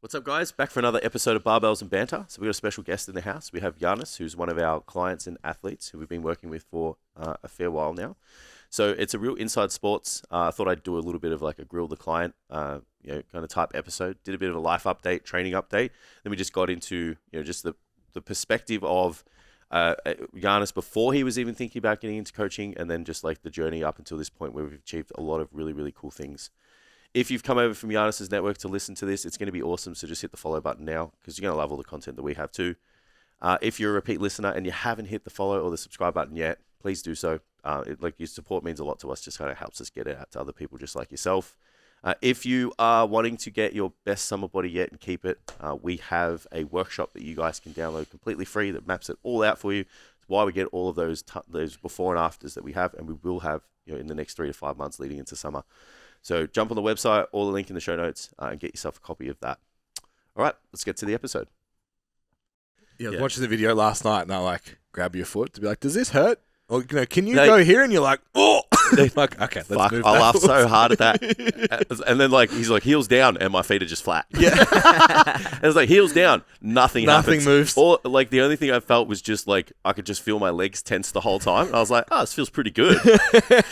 What's up, guys? Back for another episode of Barbells and Banter. So we've got a special guest in the house. We have Yiannis, who's one of our clients and athletes who we've been working with for a fair while now. So it's a real inside sports. I thought I'd do a little bit of like a grill the client, kind of type episode. Did a bit of a life update, training update. Then we just got into, just the perspective of Yiannis before he was even thinking about getting into coaching, and then just like the journey up until this point where we've achieved a lot of really, really cool things. If you've come over from Yiannis' network to listen to this, it's going to be awesome. So just hit the follow button now because you're going to love all the content that we have too. If you're a repeat listener and you haven't hit the follow or the subscribe button yet, please do so. Your support means a lot to us. Just kind of helps us get it out to other people just like yourself. If you are wanting to get your best summer body yet and keep it, we have a workshop that you guys can download completely free that maps it all out for you. It's why we get all of those before and afters that we have, and we will have in the next 3 to 5 months leading into summer. So jump on the website, or the link in the show notes, and get yourself a copy of that. All right, let's get to the episode. Yeah, I was watching the video last night, and I grab your foot to be like, "Does this hurt?" Or can you go here? And you're like, "Oh!" Like, okay, let's move. I laughed so hard at that, and then he's like heels down, and my feet are just flat. Yeah, and it's like heels down, nothing moves. Or the only thing I felt was just I could just feel my legs tense the whole time. And I was like, oh, this feels pretty good.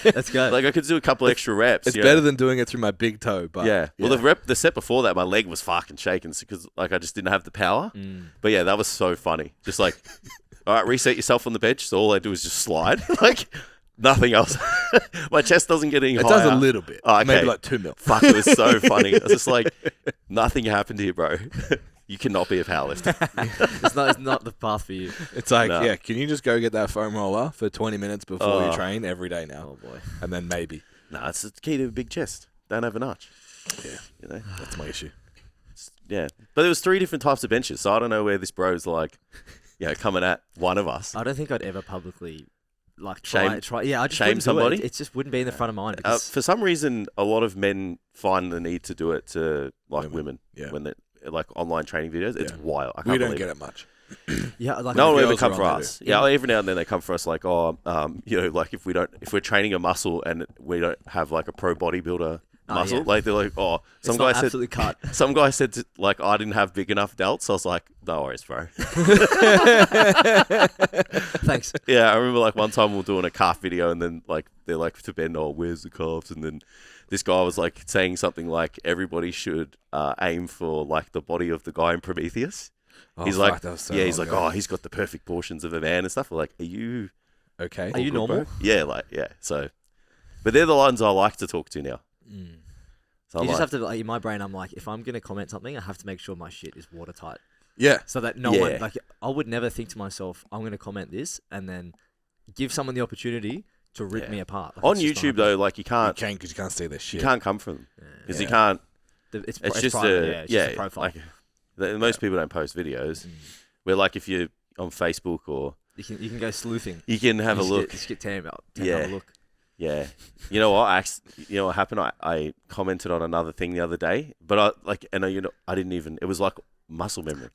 Let's go. I could do a couple extra reps. It's better than doing it through my big toe. But yeah. Well, the set before that, my leg was fucking shaking because I just didn't have the power. But yeah, that was so funny. Just all right, reset yourself on the bench. So all I do is just slide. Nothing else. My chest doesn't get any higher. It does a little bit. Oh, okay. Maybe 2 mil. Fuck, it was so funny. I was just nothing happened here, bro. You cannot be a powerlifter. It's not the path for you. It's can you just go get that foam roller for 20 minutes before you train every day now? Oh, boy. And then maybe. No, it's the key to a big chest. Don't have an arch. Yeah. That's my issue. Yeah. But there was 3 different types of benches, so I don't know where this bro's coming at one of us. I don't think I'd ever publicly shame somebody. It just wouldn't be in the front of mind. For some reason, a lot of men find the need to do it to women. When they online training videos. It's wild. I can't don't get it much. Yeah, no one ever come for us. Yeah, every now and then they come for us if we're training a muscle and we don't have a pro bodybuilder muscle, they're like, oh, some guy said absolutely cut. Some guy said I didn't have big enough delts. I was like, no worries, bro. Thanks. Yeah, I remember one time we were doing a calf video and then they're to Ben, oh, where's the calves? And then this guy was saying something everybody should aim for the body of the guy in Prometheus. Oh, he's he's oh, he's got the perfect portions of a man and stuff. We're like, are you okay? Are you normal? Bro? Yeah, So, but they're the ones I like to talk to now. So you just have to, in my brain, I'm if I'm going to comment something, I have to make sure my shit is watertight. Yeah. So that no one, I would never think to myself, I'm going to comment this and then give someone the opportunity to rip me apart. On YouTube, though, you can't. You can because you can't see their shit. You can't come from them. Because you can't. It's just private, it's just a profile. Most people don't post videos. Where, if you're on Facebook or. You can go sleuthing. You can have a look. Just get Tam out. Have a look. Yeah. You know what? What happened? I commented on another thing the other day, but I didn't even. It was muscle memory.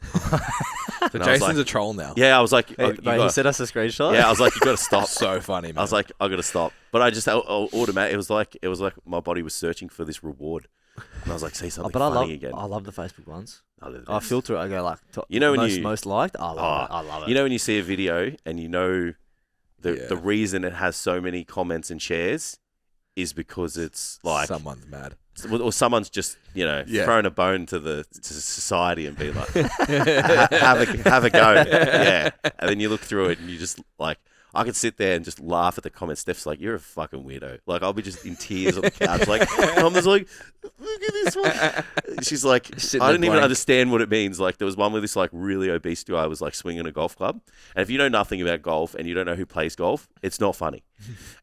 So Jason's a troll now. Yeah, I was like, he sent us a screenshot. Yeah, I was like, you got to stop. So funny, man. I was like, I got to stop. But I just automatic. It was like my body was searching for this reward, and I was like, say something funny again. I love the Facebook ones. I filter it. I go when most liked. I love it. You know when you see a video and the reason it has so many comments and shares is because it's someone's mad. Or someone's just, throwing a bone to society and be like, have a go. Yeah. And then you look through it and you just I could sit there and just laugh at the comments. Steph's like, you're a fucking weirdo. I'll be just in tears on the couch. I'm just look at this one. She's like, I didn't even understand what it means. There was one where this really obese guy was swinging a golf club. And if you know nothing about golf and you don't know who plays golf, it's not funny.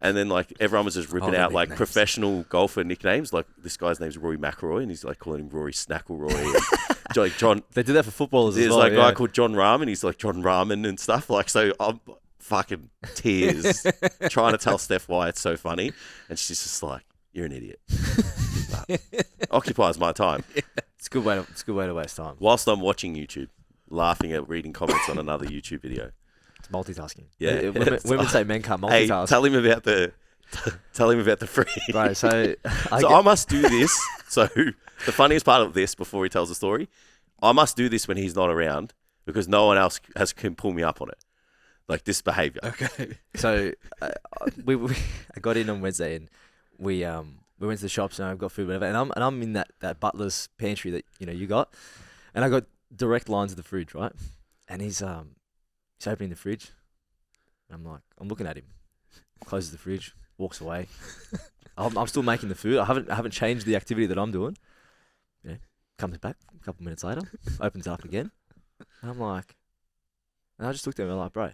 And then everyone was just ripping out nicknames. Professional golfer nicknames. This guy's name's Rory McIlroy and he's calling him Rory Snackleroy. And John. They do that for footballers as well. There's a guy called John Rahm and he's John Ramen and stuff. So I'm fucking tears trying to tell Steph why it's so funny. And she's just you're an idiot. Occupies my time. It's a good way to waste time. Whilst I'm watching YouTube, laughing at reading comments on another YouTube video. It's multitasking. Yeah. Women say men can't multitask. Hey, tell him about the free. Right, so I must do this. So the funniest part of this, before he tells the story, I must do this when he's not around because no one else can pull me up on it. Like this behavior. Okay. So I got in on Wednesday and we went to the shops and I've got food, whatever. And I'm in that butler's pantry that you got, and I got direct lines to the fridge, right? And he's opening the fridge. And I'm looking at him. Closes the fridge, walks away. I'm still making the food. I haven't changed the activity that I'm doing. Yeah, comes back a couple minutes later, opens it up again, and and I just looked at him and I'm like, bro,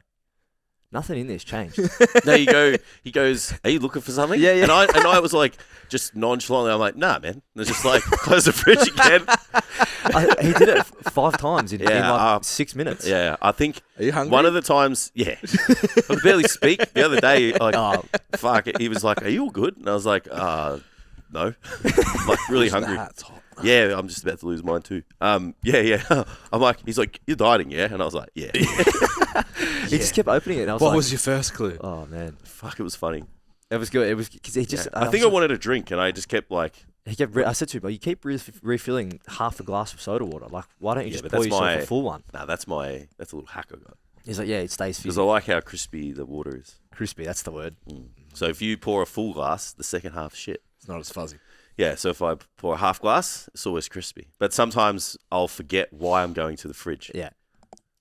nothing in this changed. No, he goes, are you looking for something? Yeah. And I was like, just nonchalantly, I'm like, nah, man. And it's just like, close the fridge again. He did it 5 times in like 6 minutes. Yeah, I think Are you hungry? one of the times, yeah. I could barely speak. The other day, fuck it. He was like, are you all good? And I was like, no. Like, really hungry. That's hot. Yeah, I'm just about to lose mine too. Yeah. I'm like, he's like, you're dieting, yeah? And I was like, yeah. He just kept opening it. And I was What like, was your first clue? oh man, Fuck, it was funny. it was good. It was because he just. I think I wanted a drink, and I just kept like, He kept. I said to him, "But you keep refilling half a glass of soda water. Like, why don't you just but pour that's yourself a full one?" nah, that's a little hack I got. He's like, "Yeah, it stays Because I like how crispy the water is. crispy. That's the word." So if you pour a full glass, the second half's shit. It's not as fuzzy. Yeah, so if I pour a half glass, it's always crispy. But sometimes I'll forget why I'm going to the fridge. Yeah.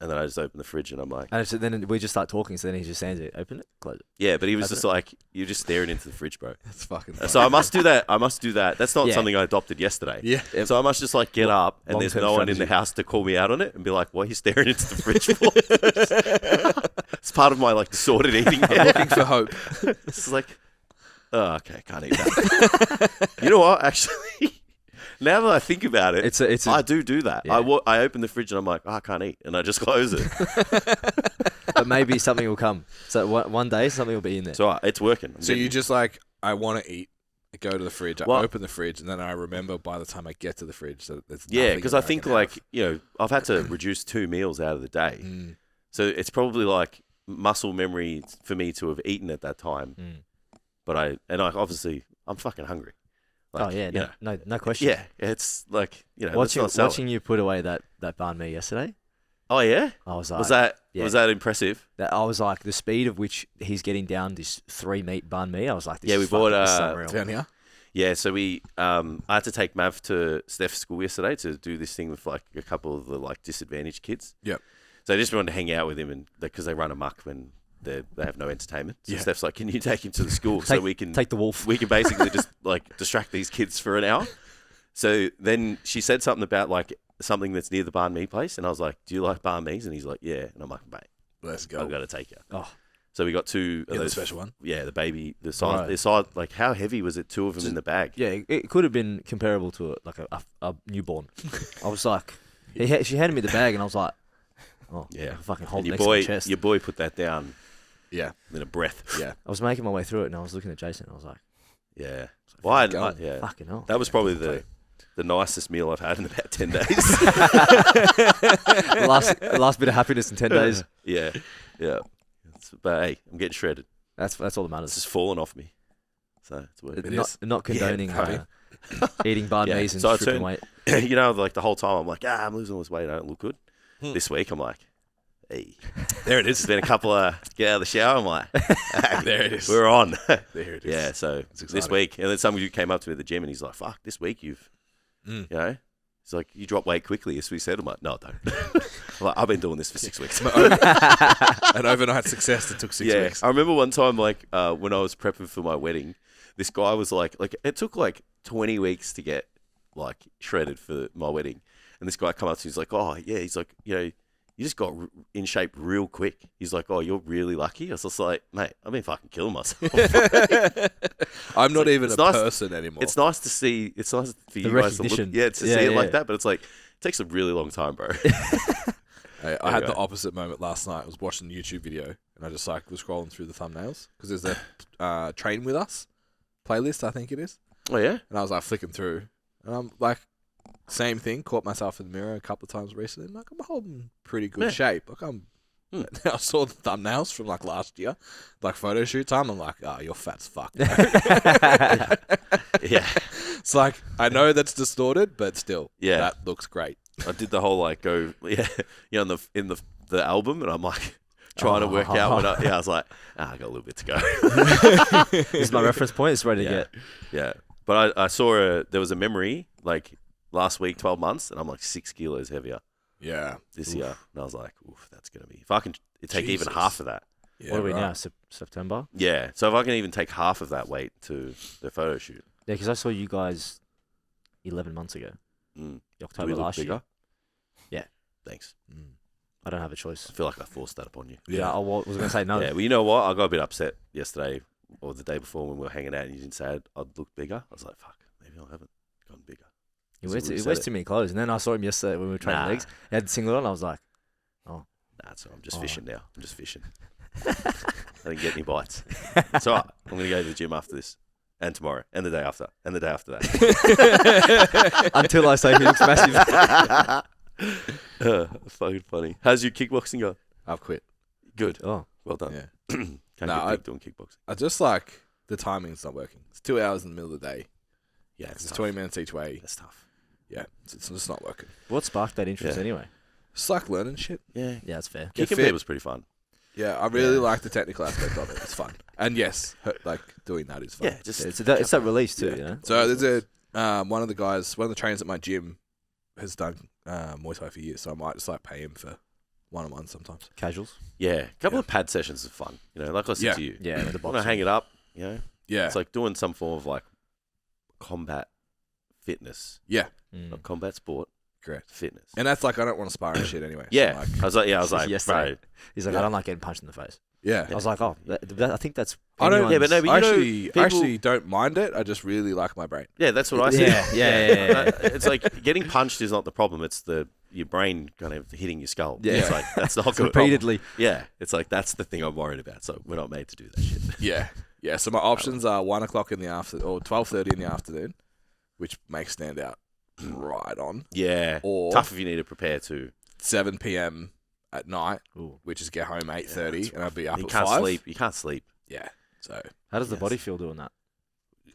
And then I just open the fridge and I'm like... And so then we just start talking, so then he just stands there, open it, close it. Yeah, but he was Open just it. like, you're just staring into the fridge, bro. That's fucking funny. So I must do that. That's not Yeah. something I adopted yesterday. Yeah. So I must just like get up and there's Long-term no one in the strategy. house to call me out on it and be like, what are you staring into the fridge for? It's part of my like disordered eating. I'm looking for hope. It's like, oh, okay, can't eat that. You know what? Actually, now that I think about it, I do that. Yeah. I open the fridge and I'm like, oh, I can't eat, and I just close it. But maybe something will come. So one day something will be in there. So it's working. So you just like, I want to eat. I go to the fridge. I Well- open the fridge, and then I remember by the time I get to the fridge that there's yeah, nothing because that I think can like have. I've had to reduce 2 meals out of the day, Mm. so it's probably like muscle memory for me to have eaten at that time. But obviously I'm fucking hungry. Like, oh yeah, you know, no question. yeah, it's like let's not sell it. Watching you put away that banh mi yesterday, Oh yeah, I was like, was that impressive? I was like, the speed of which he's getting down this 3-meat banh mi, I was like, this Yeah, is we bought, fucking- this is unreal. Down here? Yeah, so I had to take Mav to Steph's school yesterday to do this thing with like a couple of the like disadvantaged kids. Yep. So I just wanted to hang out with him and because they run amok when they have no entertainment. So Yeah. Steph's like, "Can you take him to the school so we can take the wolf." we can basically just like distract these kids for an hour?" So then she said something about like something that's near the banh mi place, and I was like, "Do you like banh mi's?" And he's like, "Yeah." And I'm like, "Mate, Let's go. I've got to take you." Oh, So we got 2 of Get the those special one. Yeah, the baby, the size, Right. the size. Like, how heavy was it? 2 of them in the bag. yeah, it could have been comparable to a newborn. I was like, she handed me the bag, and I was like, oh Yeah. I can fucking And hold it your next to boy, my chest. your boy put that down Yeah. in a breath. Yeah. I was making my way through it, and I was looking at Jason, and I was like, Yeah. Well, yeah. fucking hell. That was probably the nicest meal I've had in about 10 days. last bit of happiness in 10 days. Yeah. But hey, I'm getting shredded. That's all that It's matters. just falling off me. So it's weird. It Not, is. not condoning bro. eating banh Yeah, mi's and so I stripping turned- weight. You know, like the whole time I'm like, I'm losing all this weight. I don't look good. This week I'm like, hey. There it It's is. been a couple of, get out of the shower. I'm like, There it is. we're on. There it is. Yeah, so It's this exciting. week, and then some of you came up to me at the gym and he's like, fuck, this week you've, Mm. you know, he's like, you drop weight quickly, as we said. I'm like, no, I don't. I'm like, I've been doing this for 6 weeks. An overnight success that took 6 Yeah, weeks. I remember one time, like, when I was prepping for my wedding, this guy was like, it took like 20 weeks to get like shredded for my wedding. And this guy come up to me, he's like, oh, yeah, he's like, you know, you just got in shape real quick. He's like, oh, you're really lucky. I was just like, mate, I've been fucking killing myself. I'm not even a it's nice- person anymore. It's nice to see. It's nice for The you guys to look. recognition. Yeah, to Yeah, see it yeah. like that. But it's like it takes a really long time, bro. I had the Anyway. opposite moment last night. I was watching a YouTube video and I just like was scrolling through the thumbnails because there's a Train With Us playlist, I think it is. Oh yeah. And I was like flicking through and I'm like, same thing, caught myself in the mirror a couple of times recently. I'm like, I'm holding pretty good Yeah. shape. Like I saw the thumbnails from like last year, like photo shoot time. I'm like, you're fat as fuck. Yeah. It's like, I know that's distorted, but still, Yeah. that looks great. I did the whole like go, in the album, and I'm like trying to work out I was like, I got a little bit to go. This is my reference point. It's ready to get. Yeah. But I saw there was a memory like last week, 12 months, and I'm like 6 kilos heavier. Yeah. This year. And I was like, oof, that's going to be, if I can take Jesus. even half of that. Yeah, What are we now? September? Yeah. So if I can even take half of that weight to the photo shoot. Yeah, because I saw you guys 11 months ago. Do October we look last bigger? year. Yeah. Thanks. I don't have a choice. I feel like I forced that upon you. Yeah, I was going to say no. Yeah, well, you know what? I got a bit upset yesterday or the day before when we were hanging out and you didn't say I'd look bigger. I was like, fuck, maybe I haven't gotten bigger. He wears too many clothes. And then I saw him yesterday when we were training legs. He had the singlet on. I was like, Nah, so I'm just fishing now. I'm just fishing. I didn't get any bites. It's all right. I'm going to go to the gym after this. And tomorrow. And the day after. And the day after that. until I say he looks massive. Fucking funny. How's your kickboxing go? I've quit. Good. Oh, Well done. Yeah. Can't No, get big doing kickboxing. I just like the timing's not working. It's 2 hours in the middle of the day. Yeah, It's tough. 20 minutes each way. That's tough. Yeah, it's just not working. what sparked that interest Yeah. anyway? It's like learning shit. Yeah. Yeah, that's fair. Get Kicking fit. fit was pretty fun. Yeah, I really like the technical aspect of it. It's fun. And yes, like doing that is fun. Yeah, just It's that release too, Yeah. you know? So there's one of the trainers at my gym has done Muay Thai for years, so I might just like pay him for one-on-one sometimes. Casuals. yeah, a couple Yeah. of pad sessions are fun. You know, like I said Yeah. to you. Yeah, the Want to boxing. hang it up, you know? Yeah, It's like doing some form of like combat fitness. yeah, Not combat sport, correct. fitness. And that's like I don't want to spar and shit anyway. So Yeah. like, I was like, Yesterday. bro. He's like, Yeah. I don't like getting punched in the face. yeah. I was like, I think that's. I don't. Yeah, but no, but I you know, actually, people- I actually don't mind it. I just really like my brain. Yeah, that's what I said. Yeah. It's like getting punched is not the problem. It's your brain kind of hitting your skull. Yeah. It's like, that's not good. Repeatedly. Yeah. It's like, that's the thing I'm worried about. So we're not made to do that shit. Yeah, yeah. So my options are 1 o'clock in the afternoon or 12:30 in the afternoon, which makes stand out right on. Yeah. Or Tough if you need to prepare too. 7 p.m. at night, Ooh. which is get home 8:30, that's and I'll be up You at can't 5. sleep. You can't sleep. Yeah. So How does the Yes. body feel doing that?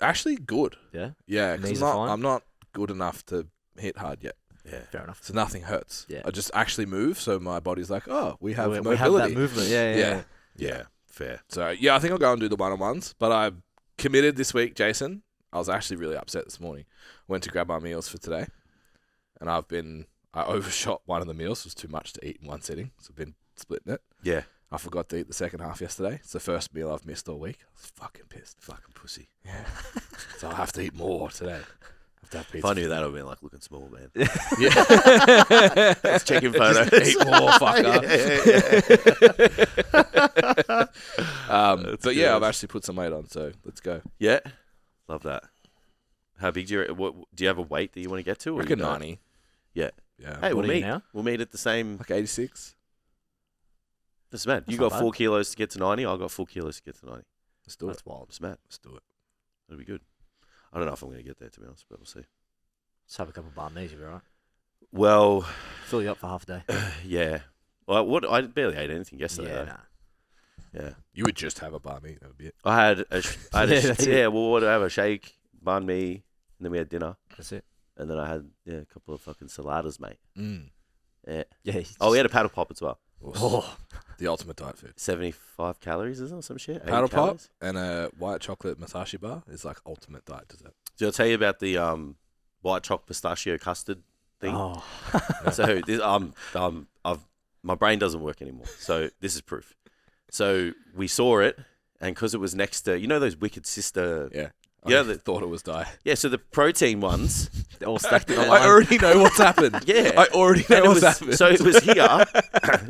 actually good. Yeah. Yeah, Knees because are fine? I'm not good enough to hit hard yet, Yeah. Fair enough. so nothing hurts. Yeah. I just actually move, so my body's like, oh, we have we mobility. have that movement. Yeah. Yeah. Yeah. Fair. So yeah, I think I'll go and do the one-on-ones, but I committed this week, Jason. I was actually really upset this morning. Went to grab my meals for today, and I overshot one of the meals. It was too much to eat in one sitting, so I've been splitting it. Yeah. I forgot to eat the second half yesterday. It's the first meal I've missed all week. I was fucking pissed. Fucking pussy. Yeah. So I'll have to eat more today. Have to have If pizza. I knew that, I'd be like looking small, man. Yeah. Let's check in photos. Eat more, fucker. That's But yeah, good. I've actually put some weight on, so let's go. Yeah. Love that. How big do you have a weight that you want to get to? Or Like you a don't? 90. Yeah. Yeah. Hey, What we'll are you meet. now? We'll meet at the same. Like 86. That's mad. You not got bad. 4 kilos to get to 90. I got 4 kilos to get to 90. Let's do it. That's wild. It's mad. Let's do it. That'll be good. I don't know if I'm going to get there, to be honest, but we'll see. Just have a couple of bar knees, you'll be alright. Well, Fill you up for half a day. yeah. Well, I barely ate anything yesterday. Yeah, though. nah. Yeah. You would just have a bar meat. That would be it. I had a Yeah, that's it. well, what did I have? A shake, banh mi, and then we had dinner, That's it. and then I had a couple of fucking saladas, mate. Mm. Yeah. Yeah. Oh, we had a paddle pop as well. Oh, The ultimate diet food. 75 calories, isn't it? Some shit. 80 Paddle pop calories? and a white chocolate masashi bar is like ultimate diet dessert. Did I tell you about the white chocolate pistachio custard thing? oh. So this, my brain doesn't work anymore. So this is proof. So we saw it, and because it was next to, you know, those Wicked Sister. Yeah. Yeah, I the- thought it was diet. Yeah. So the protein ones. They're all stacked in a line. I already know what's happened. Yeah. I already know And it what's was, happened. so it was here.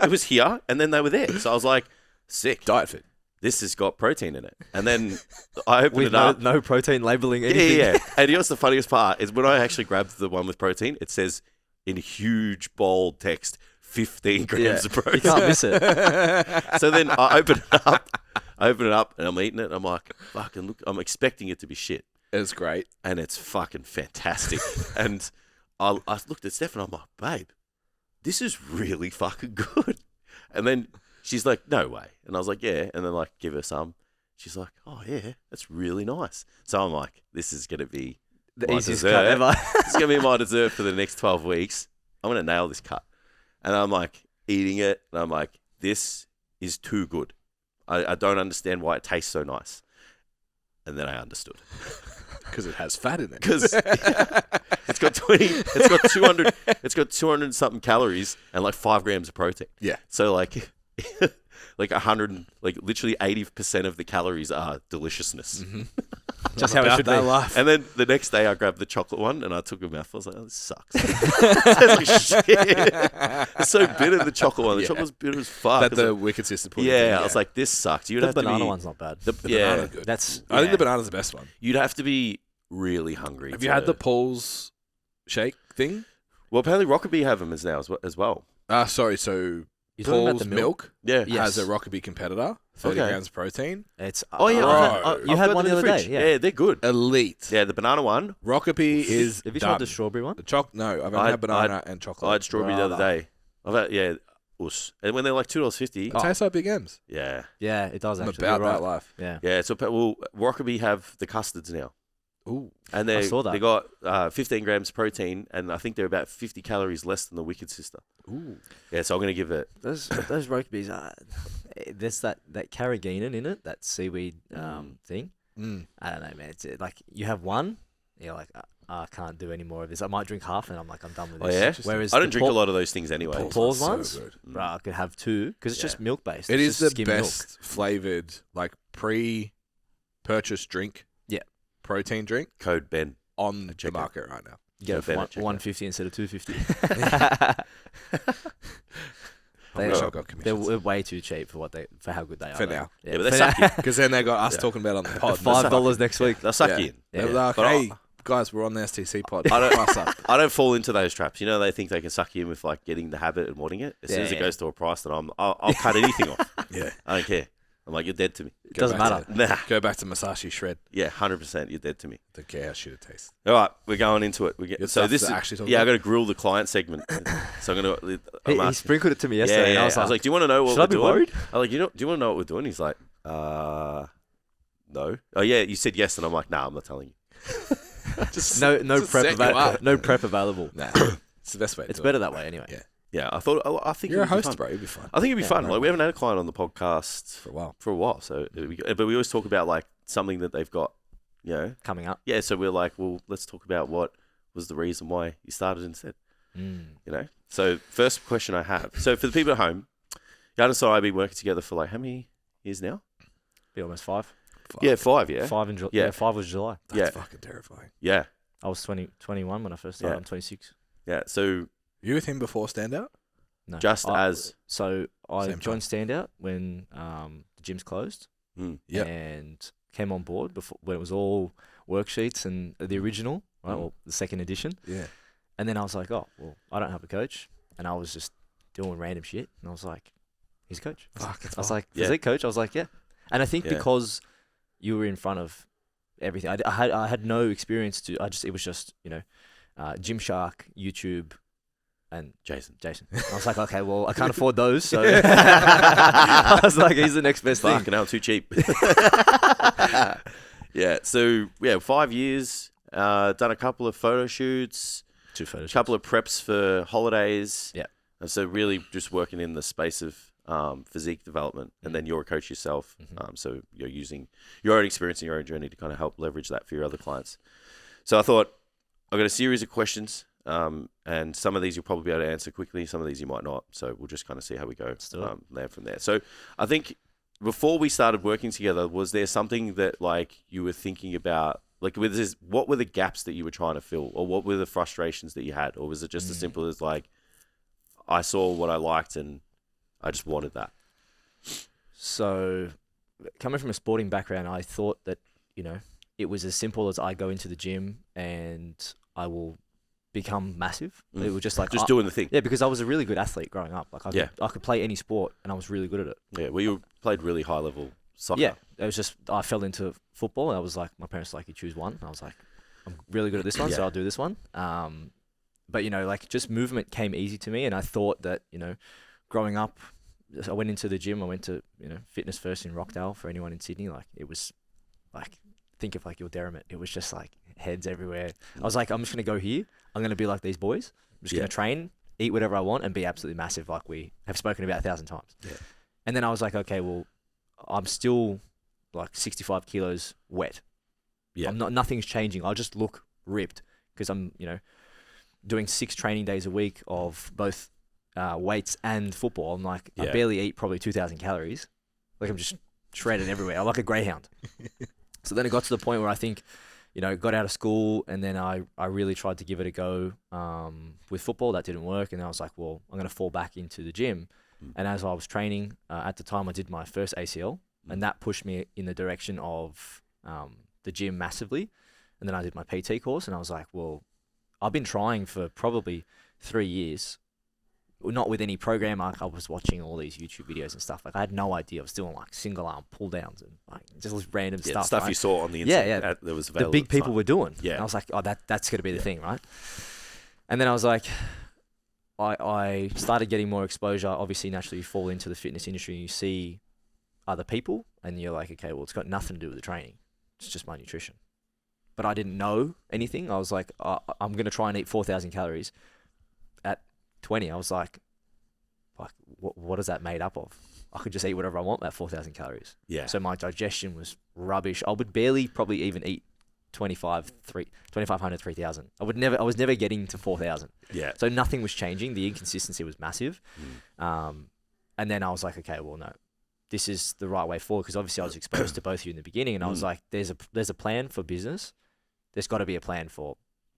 It was here, and then they were there. So I was like, sick. Diet food. This has got protein in it. And then I opened With it up. no protein labeling Yeah, anything. yeah, yeah. And you know what's the funniest part is when I actually grabbed the one with protein, it says in huge bold text, 15 grams Yeah. of You protein. can't miss it. So then I open it up, and I'm eating it. And I'm like, fucking look, I'm expecting it to be shit. It's great. And it's fucking fantastic. And I looked at Steph and I'm like, babe, this is really fucking good. And then she's like, no way. And I was like, yeah. And then like, give her some. She's like, oh yeah, that's really nice. So I'm like, this is going to be The my easiest dessert. cut ever. It's going to be my dessert for the next 12 weeks. I'm gonna nail this cut. And I'm like eating it, and I'm like, this is too good. I don't understand why it tastes so nice. And then I understood. Because it has fat in it. Because it's got 200, it's got 200 something calories and like 5 grams of protein. Yeah. So like 100, like literally 80% of the calories are deliciousness. Mm-hmm. Just how it should be. Life. And then the next day I grabbed the chocolate one and I took a mouthful. I was like, oh, this sucks. It's like, shit. It's so bitter, the chocolate one. The chocolate was bitter as fuck. That the wicked sister put I was like, this sucks. You'd The have banana to be, one's not bad. the banana's good. I think the banana's the best one. You'd have to be really hungry. Have you had the Paul's shake thing? Well, apparently Rockaby have them as well. Sorry, so You're talking about Paul's the milk Yeah. Yes. has a Rockaby competitor, 30 Okay. grams of protein. It's Oh yeah, Bro. you I've had got one them the in other fridge. day. Yeah. They're good. Elite. Yeah, the banana one. Rockaby is Have you done. tried the strawberry one? No, I've only I- had banana and chocolate. I had strawberry the other day. I've had and when they're like $2.50. It tastes like Big M's. Yeah, Yeah, it does I'm actually. about You're right. that life. Yeah. yeah. So Rockaby have the custards now, Ooh. and I saw that. they got 15 grams of protein, and I think they're about 50 calories less than the Wicked Sister. Ooh. Yeah, so I'm gonna give it. Those Rokebies there's that carrageenan in it, that seaweed thing. Mm. I don't know, man. It's like you have one, you're like, I can't do any more of this. I might drink half, and I'm like, I'm done with Oh this. yeah. Whereas I don't the drink a lot of those things anyway. Paul's So ones, good. bro, I could have 2 because it's just milk based. It It's is just the skim best flavored, like pre-purchase drink. Yeah. Protein drink Code Ben. on the check market right now. milk. You get it for Bennett, check 150 instead of 250. I wish I got commissions. They're way too cheap for how good they are. For though. now. Yeah, but they suck you. Because then they got us Yeah. talking about it on the pod. $5 next week. They'll suck Yeah. you in. They were Yeah. like, But hey, guys, we're on the STC pod. I don't- Plus up. I don't fall into those traps. You know, they think they can suck you in with like getting the habit and wanting it. As soon as it Yeah. goes to a price, then I'll cut anything off. Yeah. I don't care. I'm like, you're dead to me. It doesn't back matter. Nah. Go back to Masashi Shred. Yeah, 100%. You're dead to me. Don't care how shit it tastes. All right, we're going into it. Good So stuff this to is actually talk I about. got to grill the client segment. So I'm gonna. He sprinkled it to me Yeah, yesterday, and yeah. I was like, do you want to know what should we're I be doing? worried? I'm like, do you want to know what we're doing? He's like, no. Oh yeah, you said yes, and I'm like, nah, I'm not telling you. Just No just prep set you up. no prep available. Nah, it's the best way to It's do better it. that way anyway. Yeah. Yeah, I thought. I think You're a it'd be host, fun. bro. It'd be fun I think it'd be Yeah, fun. no Like we haven't had a client on the podcast for a while. so but we always talk about like something that they've got. You know. Coming up. Yeah, so we're like, well, let's talk about what was the reason why you started instead. You know. So first question I have. So for the people at home, Yiannis and I have been working together for like how many years now? Be almost 5. Yeah, 5. Yeah. 5 in July. Yeah. Yeah, 5 was July. That's Yeah. fucking terrifying. Yeah. I was 21 when I first started. Yeah. I'm 26. Yeah. So You with him before standout? No. Just as- So I Same joined Standout when the gyms closed Yep. and came on board before when it was all worksheets and the original, right? Well, the second edition. Yeah. And then I was like, oh, well, I don't have a coach. And I was just doing random shit. And I was like, he's a coach. I was like, Yeah. physique coach? I was like, yeah. And I think Yeah. because you were in front of everything, I had no experience it was just, Gymshark, YouTube, and Jason. I was like, okay, well, I can't afford those. So I was like, he's the next best thing. Fucking hell, too cheap. Yeah. So 5 years. Done a couple of photo shoots. 2 photos. A couple of preps for holidays. Yeah. And so really just working in the space of physique development, and then you're a coach yourself. So you're using your own experience and your own journey to kind of help leverage that for your other clients. So I thought I've got a series of questions, and some of these you'll probably be able to answer quickly. Some of these you might not. So we'll just kind of see how we go land from there. So I think before we started working together, was there something that like you were thinking about? Like, what were the gaps that you were trying to fill, or what were the frustrations that you had, or was it just as simple as like, I saw what I liked and I just wanted that? So, coming from a sporting background, I thought that, it was as simple as I go into the gym and I will become massive. It was just like doing the thing. Yeah, because I was a really good athlete growing up. Like I could play any sport and I was really good at it. Yeah, well, you played really high level soccer. Yeah, it was just I fell into football and I was like, my parents were like, you choose one. And I was like, I'm really good at this one, so I'll do this one. But like just movement came easy to me, and I thought that growing up, I went into the gym. I went to Fitness First in Rockdale. For anyone in Sydney, like it was like think of like your Derrimut. It was just like heads everywhere. I was like, I'm just gonna go here. I'm gonna be like these boys. I'm just gonna train eat whatever I want, and be absolutely massive, like we have spoken about 1,000 times. Yeah. And then I was like, okay, well, I'm still like 65 kilos wet. Yeah. Nothing's changing. I'll just look ripped because I'm, doing 6 training days a week of both weights and football. I'm like, I barely eat probably 2,000 calories. Like I'm just shredded everywhere. I'm like a greyhound. So then it got to the point where I think, got out of school, and then I really tried to give it a go with football. That didn't work. And then I was like, well, I'm going to fall back into the gym. And as I was training, at the time I did my first ACL, and that pushed me in the direction of the gym massively. And then I did my PT course, and I was like, well, I've been trying for probably 3 years, not with any program. I was watching all these YouTube videos and stuff. Like I had no idea. I was doing like single arm pull downs and like just random stuff. Stuff right? you saw on the internet that was available. The big people were doing. Yeah. And I was like, oh, that's going to be the thing, right? And then I was like, I started getting more exposure. Obviously, naturally, you fall into the fitness industry and you see other people, and you're like, okay, well, it's got nothing to do with the training. It's just my nutrition. But I didn't know anything. I was like, I'm going to try and eat 4,000 calories. At 20, I was like, what is that made up of? I could just eat whatever I want at 4,000 calories. Yeah. So my digestion was rubbish. I would barely probably even eat 2,500, 3,000. I was never getting to 4,000. Yeah. So nothing was changing. The inconsistency was massive. And then I was like, okay, well, no, this is the right way forward. Because obviously I was exposed to both of you in the beginning, and I was like, there's a plan for business. There's got to be a plan for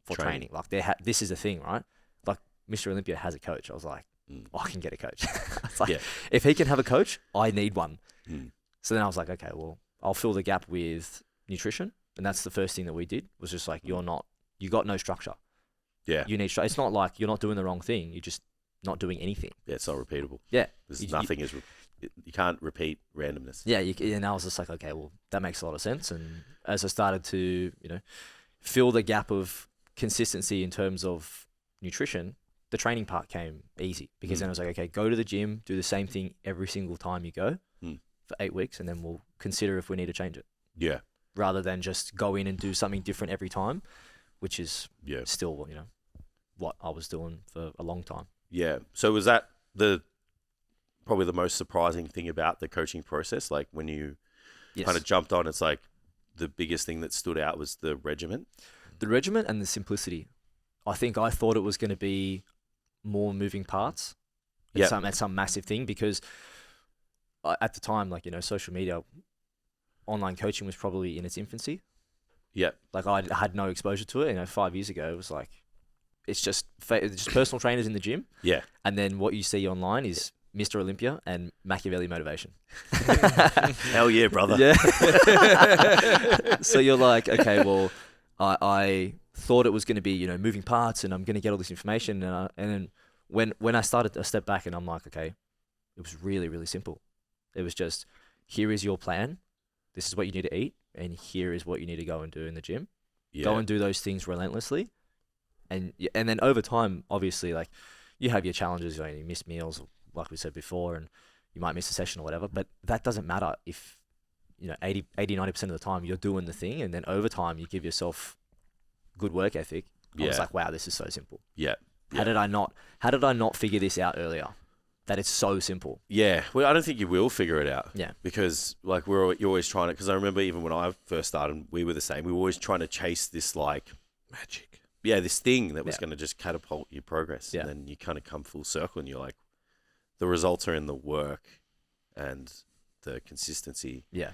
training. Like this is a thing, right? Like Mr. Olympia has a coach. I was like, I can get a coach. It's like, if he can have a coach, I need one. So then I was like, okay, well, I'll fill the gap with nutrition. And that's the first thing that we did, was just like, you got no structure. Yeah. You need it's not like you're not doing the wrong thing. You're just not doing anything. Yeah, it's not repeatable. Yeah. You can't repeat randomness. Yeah. And I was just like, okay, well, that makes a lot of sense. And as I started to, fill the gap of consistency in terms of nutrition, the training part came easy, because then I was like, okay, go to the gym, do the same thing every single time you go for 8 weeks, and then we'll consider if we need to change it. Yeah. Rather than just go in and do something different every time, which is still, what I was doing for a long time. Yeah. So was that probably the most surprising thing about the coaching process? Like when you kind of jumped on, it's like the biggest thing that stood out was the regimen? The regimen and the simplicity. I think I thought it was going to be more moving parts. It's some massive thing, because at the time, like, social media, online coaching was probably in its infancy. Yeah. Like I had no exposure to it. 5 years ago, it was like, it's just personal trainers in the gym. Yeah. And then what you see online is Mr. Olympia and Machiavelli motivation. Hell yeah, brother. Yeah. So you're like, okay, well, I thought it was going to be, moving parts, and I'm going to get all this information. And then when I started to step back, and I'm like, okay, it was really, really simple. It was just, here is your plan. This is what you need to eat, and here is what you need to go and do in the gym. Yeah. Go and do those things relentlessly. And then over time, obviously, like, you have your challenges, you miss meals, like we said before, and you might miss a session or whatever, but that doesn't matter if, 80, 90% of the time you're doing the thing, and then over time you give yourself good work ethic. I was like, wow, this is so simple. Yeah. How did I not figure this out earlier? That it's so simple. Yeah. Well, I don't think you will figure it out. Yeah. Because like you're always trying to, because I remember even when I first started, we were the same. We were always trying to chase this like magic. Yeah, this thing that was going to just catapult your progress. Yeah. And then you kind of come full circle, and you're like, the results are in the work and the consistency. Yeah.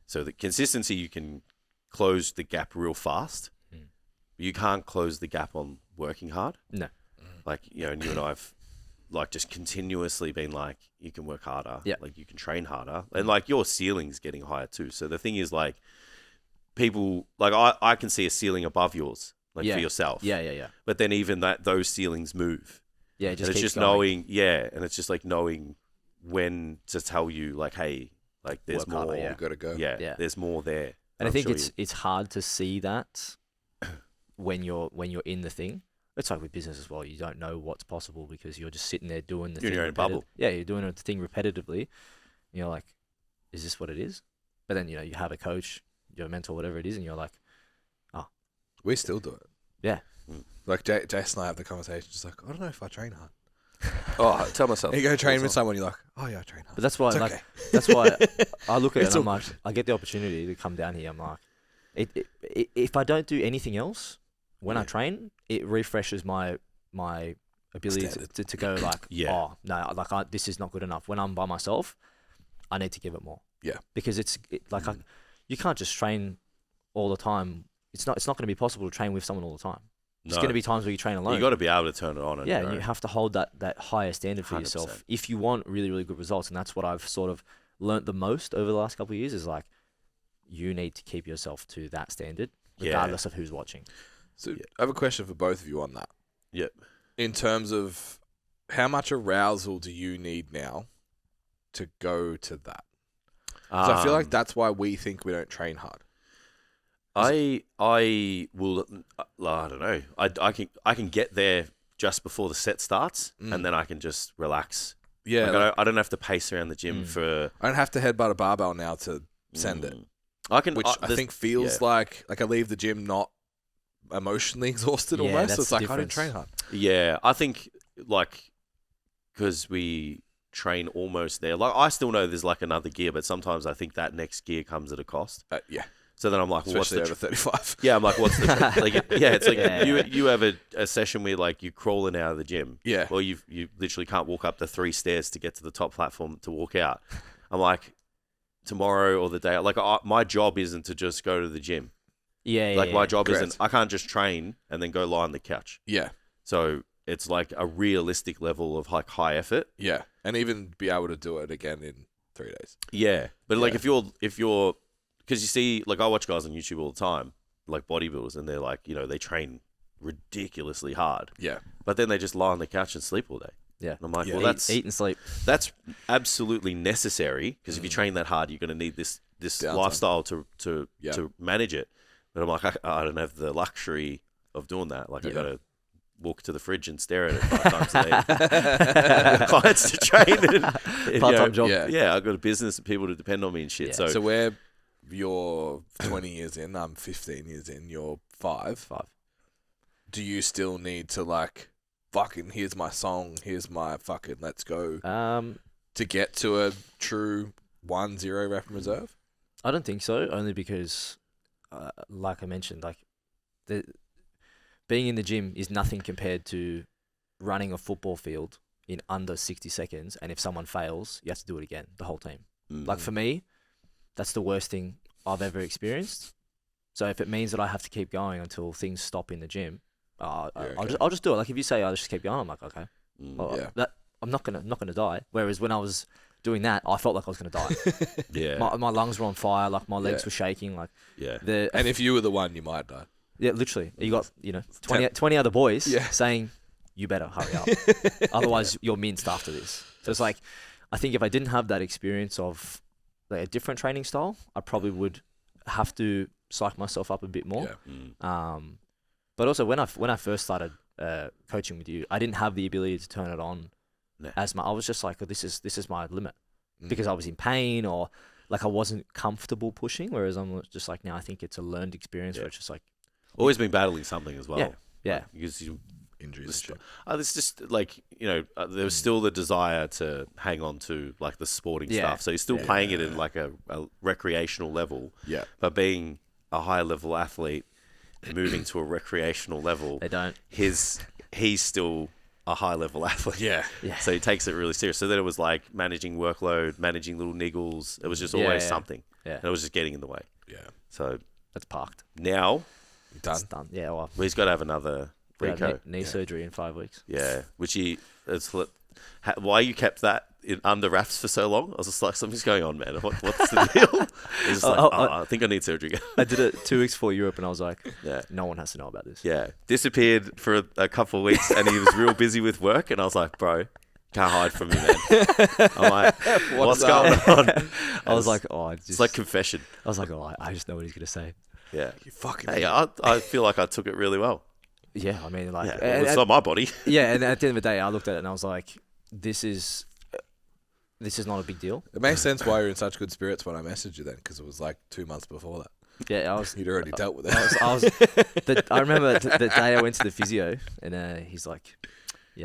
So the consistency, you can close the gap real fast. You can't close the gap on working hard. No. Like, and you and I have like just continuously been like, you can work harder. Yeah. Like you can train harder. And like your ceiling's getting higher too. So the thing is, like, people, like I can see a ceiling above yours, like for yourself. Yeah. But then even those ceilings move. Yeah, it's just knowing, and it's just like knowing when to tell you, like, hey, like there's more. Harder, you gotta go. Yeah, there's more there. And I think it's hard to see that when you're in the thing. It's like with business as well. You don't know what's possible because you're just sitting there doing the thing. You're in your own bubble. Yeah, you're doing the thing repetitively. And you're like, is this what it is? But then, you have a coach, your mentor, whatever it is, and you're like, oh. We still do it. Yeah. Like Jason and I have the conversation, just like, I don't know if I train hard. Oh, tell myself. You go train with Awesome. someone, you're like, oh yeah, I train hard. But that's why, It's like, okay. that's why I look at it It's and I'm all like, I get the opportunity to come down here. I'm like, if I don't do anything else when I Yeah. train, it refreshes my ability Standard. to go like, Yeah. oh no, like this is not good enough. When I'm by myself, I need to give it more. Yeah. Because you can't just train all the time. It's not going to be possible to train with someone all the time. There's No. going to be times where you train alone. You got to be able to turn it on. Yeah, your and you own. have to hold that higher standard for 100%. yourself if you want really, really good results. And that's what I've sort of learnt the most over the last couple of years is like, you need to keep yourself to that standard Yeah. regardless of who's watching. So I have a question for both of you on that. Yep. In terms of how much arousal do you need now to go to that? So I feel like that's why we think we don't train hard. I will. I don't know. I can get there just before the set starts, and then I can just relax. Yeah, Like, I don't have to pace around the gym for. I don't have to headbutt a barbell now to send it, I can, which I there's- think feels like I leave the gym not emotionally exhausted Yeah, almost. that's So it's the like I don't difference. train hard. Yeah, I think like because we train almost there. Like I still know there's like another gear, but sometimes I think that next gear comes at a cost. Yeah, So then I'm like, well, what's especially the over 35. yeah? I'm like, what's the like? Yeah, it's like Yeah. you have a session where like you crawling out of the gym. Yeah. Well, you literally can't walk up the 3 stairs to get to the top platform to walk out. I'm like, tomorrow or the day, like my job isn't to just go to the gym. Yeah, Like my job Correct. isn't. I can't just train and then go lie on the couch. Yeah, So it's like a realistic level of like high effort. yeah, and even be able to do it again in 3 days. Yeah, but like Yeah. if you're because you see, like I watch guys on YouTube all the time, like bodybuilders, and they're like, they train ridiculously hard, Yeah, but then they just lie on the couch and sleep all day. Yeah. And I'm like, Yeah. well, eat and sleep. that's absolutely necessary because if you train that hard, you're going to need this Downtime. lifestyle to Yeah. to manage it. But I'm like, I don't have the luxury of doing that. Like I Yeah. got to walk to the fridge and stare at it 5 times a day. Clients to train and Part-time job. Yeah. Yeah, I've got a business and people to depend on me and shit. Yeah. So, So you're 20 years in, I'm 15 years in, you're 5. Do you still need to like, fucking, here's my song, here's my fucking let's go to get to a true 1-0 rep in reserve? I don't think so. Only because, like I mentioned, like being in the gym is nothing compared to running a football field in under 60 seconds. And if someone fails, you have to do it again, the whole team. Like for me, that's the worst thing I've ever experienced. So if it means that I have to keep going until things stop in the gym, I'll just do it. Like if you say I'll just keep going, I'm like, okay, well, Yeah. I'm not gonna die. Whereas when I was doing that, I felt like I was gonna die. yeah, my lungs were on fire, like my legs Yeah. were shaking, like yeah. And if you were the one, you might die. yeah, literally, you got 20 other boys Yeah. saying you better hurry up, otherwise you're minced after this. So it's like, I think if I didn't have that experience of like a different training style, I probably would have to psych myself up a bit more. Yeah. But also when I first started coaching with you, I didn't have the ability to turn it on No. as my. I was just like, this is my limit Mm. because I was in pain or like I wasn't comfortable pushing. Whereas I'm just like now I think it's a learned experience Yeah. where it's just like Always been battling something as well. yeah. Because Injuries and Just- shit. it's just like there was still the desire to hang on to like the sporting Yeah. stuff. So you're still Yeah. playing it in like a recreational level, Yeah. but being a high level athlete, moving to a recreational level, They don't. he's still a high level athlete. Yeah. Yeah. So he takes it really serious. So then it was like managing workload, managing little niggles. It was just always Yeah. something. Yeah. And it was just getting in the way. Yeah. So That's parked. now Done. It's done. Yeah. Well, he's got to have another yeah, Rico. knee surgery in 5 weeks. Yeah, which why you kept that under wraps for so long? I was just like, something's going on, man. What's the deal? It's just like, I think I need surgery. I did it 2 weeks before Europe, and I was like, Yeah. no one has to know about this. Yeah, disappeared for a couple of weeks, and he was real busy with work, and I was like, bro, can't hide from me, man. I'm like, what's going on? I was like, It's like confession. I was like, I just know what he's gonna say. Yeah. You fucking Hey, I feel like I took it really well. Yeah, I mean, like, Yeah, and, it's not my body. yeah, and at the end of the day, I looked at it and I was like, this is not a big deal. It makes sense why you're in such good spirits when I messaged you then, because it was like 2 months before that. Yeah, I was. You'd already dealt with it. I remember the day I went to the physio, and he's like,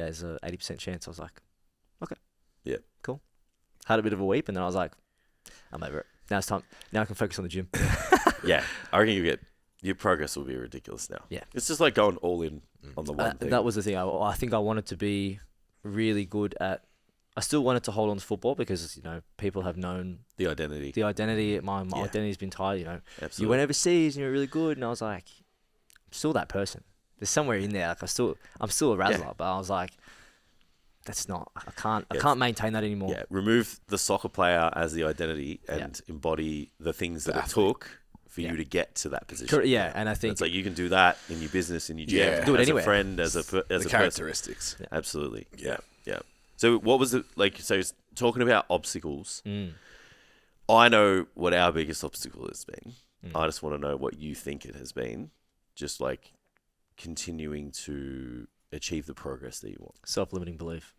there's a 80% chance. I was like, okay. Yeah. Cool. Had a bit of a weep, and then I was like, I'm over it. Now it's time. Now I can focus on the gym. Yeah, I reckon your progress will be ridiculous now. Yeah. It's just like going all in on the one thing. That was the thing. I think I wanted to be really good at. I still wanted to hold on to football because people have known the identity. My identity's been tied. You Absolutely. You went overseas and you were really good, and I was like, I'm still that person. There's somewhere in there. Like I'm still a razzler, but I was like, that's not. I can't maintain that anymore. Yeah, remove the soccer player as the identity and embody the things that it took for you to get to that position. Yeah, and I think it's like you can do that in your business, in your gym, do it as anywhere. a friend, as a characteristics. person. Absolutely. Yeah. So what was it like? So talking about obstacles, I know what our biggest obstacle has been. I just want to know what you think it has been. Just like continuing to achieve the progress that you want. Self-limiting belief.